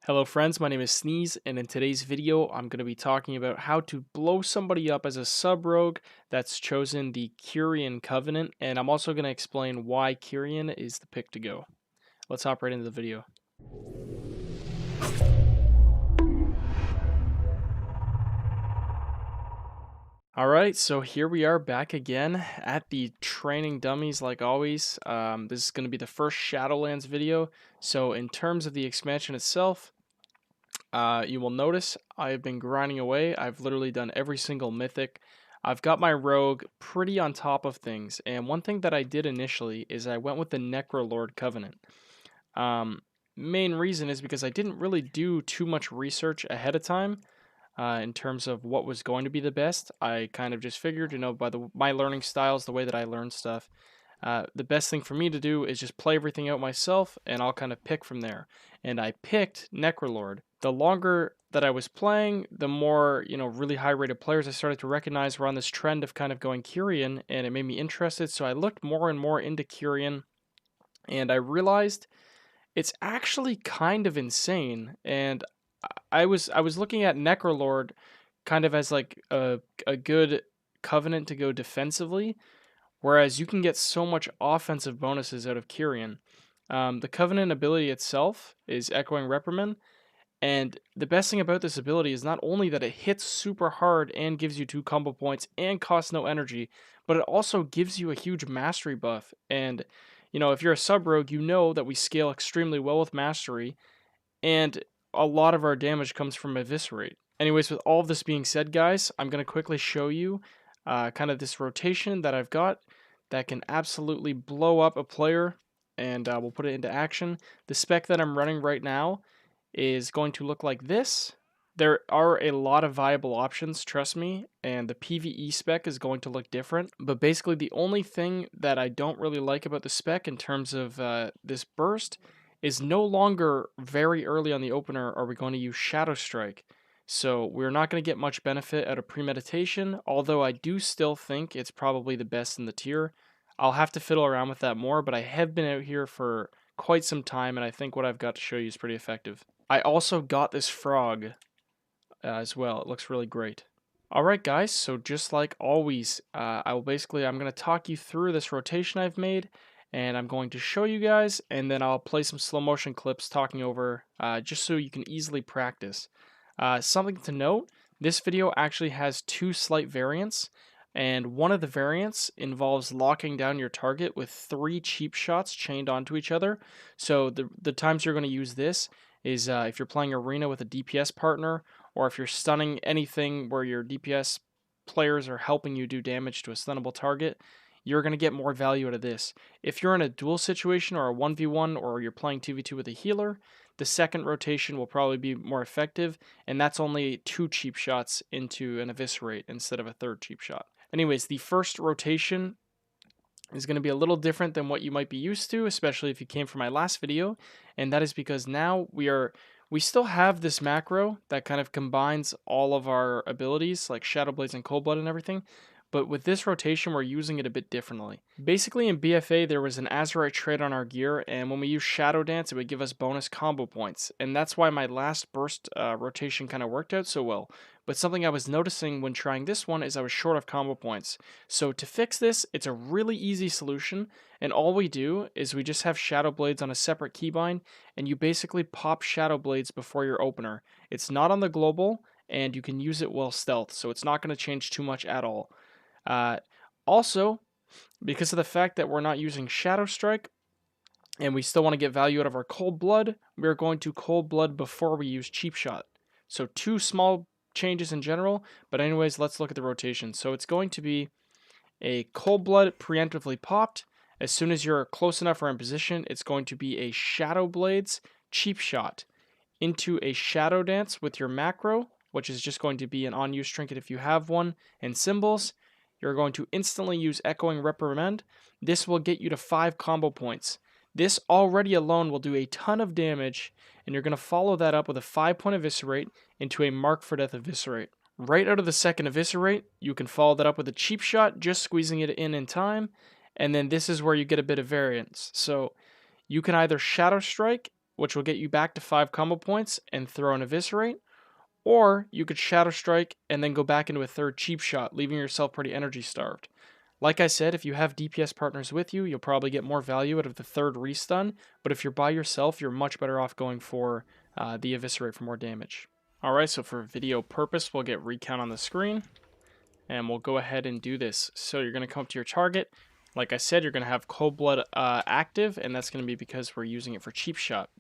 Hello friends, my name is Sneeze, and in today's video I'm going to be talking about how to blow somebody up as a sub rogue that's chosen the Kyrian Covenant, and I'm also going to explain why Kyrian is the pick to go. Let's hop right into the video. Alright, so here we are back again at the training dummies like always. This is going to be the first Shadowlands video, so in terms of the expansion itself, you will notice I've been grinding away. I've literally done every single mythic. I've got my rogue pretty on top of things, and one thing that I did initially is I went with the Necrolord Covenant. Main reason is because I didn't really do too much research ahead of time in terms of what was going to be the best. I kind of just figured, by my learning styles, the way that I learn stuff, the best thing for me to do is just play everything out myself, and I'll kind of pick from there. And I picked Necrolord. The longer that I was playing, the more, really high-rated players I started to recognize were on this trend of kind of going Kyrian, and it made me interested, so I looked more and more into Kyrian, and I realized it's actually kind of insane, and I was looking at Necrolord kind of as like a good covenant to go defensively, whereas you can get so much offensive bonuses out of Kyrian. The Covenant ability itself is Echoing Reprimand, and the best thing about this ability is not only that it hits super hard and gives you 2 combo points and costs no energy, but it also gives you a huge mastery buff. And, if you're a sub rogue, you know that we scale extremely well with mastery, and a lot of our damage comes from Eviscerate. Anyways, with all of this being said, guys, I'm going to quickly show you kind of this rotation that I've got that can absolutely blow up a player, and we'll put it into action. The spec that I'm running right now is going to look like this. There are a lot of viable options, trust me, and the PvE spec is going to look different. But basically, the only thing that I don't really like about the spec in terms of this burst is no longer very early on the opener are we going to use Shadow Strike. So we're not going to get much benefit out of Premeditation, although I do still think it's probably the best in the tier. I'll have to fiddle around with that more, but I have been out here for quite some time, and I think what I've got to show you is pretty effective. I also got this frog as well. It looks really great. Alright guys, so just like always, I'm going to talk you through this rotation I've made, and I'm going to show you guys, and then I'll play some slow motion clips talking over, just so you can easily practice. Something to note, this video actually has 2 slight variants, and one of the variants involves locking down your target with 3 cheap shots chained onto each other. So the times you're going to use this is if you're playing arena with a DPS partner, or if you're stunning anything where your DPS players are helping you do damage to a stunnable target, you're going to get more value out of this. If you're in a duel situation or a 1v1, or you're playing 2v2 with a healer, the second rotation will probably be more effective, and that's only 2 cheap shots into an Eviscerate instead of a 3rd cheap shot. Anyways, the first rotation is going to be a little different than what you might be used to, especially if you came from my last video, and that is because now we still have this macro that kind of combines all of our abilities like Shadow Blades and Cold Blood and everything, but with this rotation we're using it a bit differently. Basically in BFA there was an Azurite trait on our gear, and when we use Shadow Dance it would give us bonus combo points, and that's why my last burst rotation kind of worked out so well. But something I was noticing when trying this one is I was short of combo points. So to fix this, it's a really easy solution, and all we do is we just have Shadow Blades on a separate keybind, and you basically pop Shadow Blades before your opener. It's not on the global, and you can use it while stealth, so it's not going to change too much at all. Also, because of the fact that we're not using Shadow Strike, and we still want to get value out of our Cold Blood, we're going to Cold Blood before we use Cheap Shot. So 2 small changes in general, but anyways, let's look at the rotation. So it's going to be a Cold Blood preemptively popped. As soon as you're close enough or in position, it's going to be a Shadow Blades Cheap Shot into a Shadow Dance with your macro, which is just going to be an on-use trinket if you have one, and symbols. You're going to instantly use Echoing Reprimand. This will get you to 5 combo points. This already alone will do a ton of damage, and you're going to follow that up with a 5-point Eviscerate into a Mark for Death Eviscerate. Right out of the second Eviscerate, you can follow that up with a Cheap Shot, just squeezing it in time, and then this is where you get a bit of variance. So you can either Shadow Strike which will get you back to 5 combo points and throw an Eviscerate. Or you could Shadow Strike and then go back into a third cheap shot, leaving yourself pretty energy starved. Like I said, if you have DPS partners with you, you'll probably get more value out of the third restun, but if you're by yourself, you're much better off going for the Eviscerate for more damage. Alright, so for video purpose, we'll get recount on the screen, and we'll go ahead and do this. So you're going to come up to your target. Like I said, you're going to have Cold Blood active, and that's going to be because we're using it for cheap shot.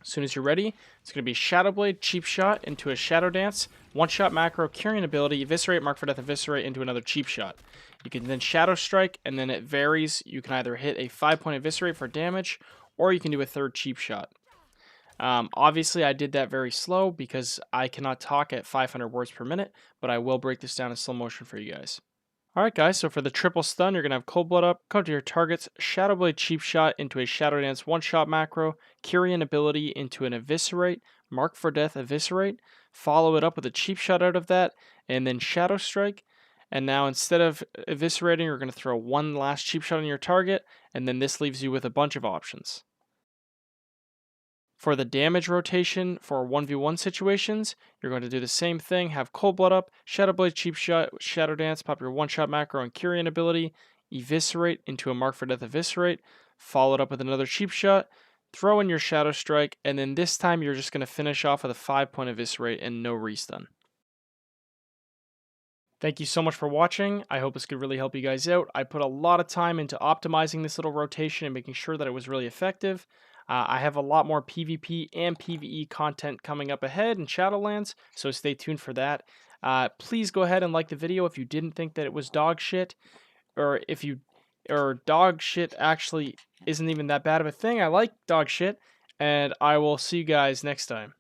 As soon as you're ready, it's going to be Shadow Blade, Cheap Shot into a Shadow Dance, one-shot macro, Kyrian ability, Eviscerate, Mark for Death, Eviscerate into another Cheap Shot. You can then Shadow Strike, and then it varies. You can either hit a 5-point Eviscerate for damage, or you can do a third Cheap Shot. Obviously, I did that very slow because I cannot talk at 500 words per minute, but I will break this down in slow motion for you guys. Alright guys, so for the triple stun, you're going to have Cold Blood up, come to your targets, Shadow Blade Cheap Shot into a Shadow Dance one-shot macro, Kyrian ability into an Eviscerate, Mark for Death Eviscerate, follow it up with a Cheap Shot out of that, and then Shadow Strike. And now instead of Eviscerating, you're going to throw one last Cheap Shot on your target, and then this leaves you with a bunch of options. For the damage rotation for 1v1 situations, you're going to do the same thing, have Cold Blood up, Shadow Blade Cheap Shot, Shadow Dance, pop your one-shot macro and Kyrian ability, Eviscerate into a Mark for Death Eviscerate, followed up with another Cheap Shot, throw in your Shadow Strike, and then this time you're just going to finish off with a 5-point Eviscerate and no restun. Thank you so much for watching. I hope this could really help you guys out. I put a lot of time into optimizing this little rotation and making sure that it was really effective. I have a lot more PvP and PvE content coming up ahead in Shadowlands, so stay tuned for that. Please go ahead and like the video if you didn't think that it was dog shit, or dog shit actually isn't even that bad of a thing. I like dog shit, and I will see you guys next time.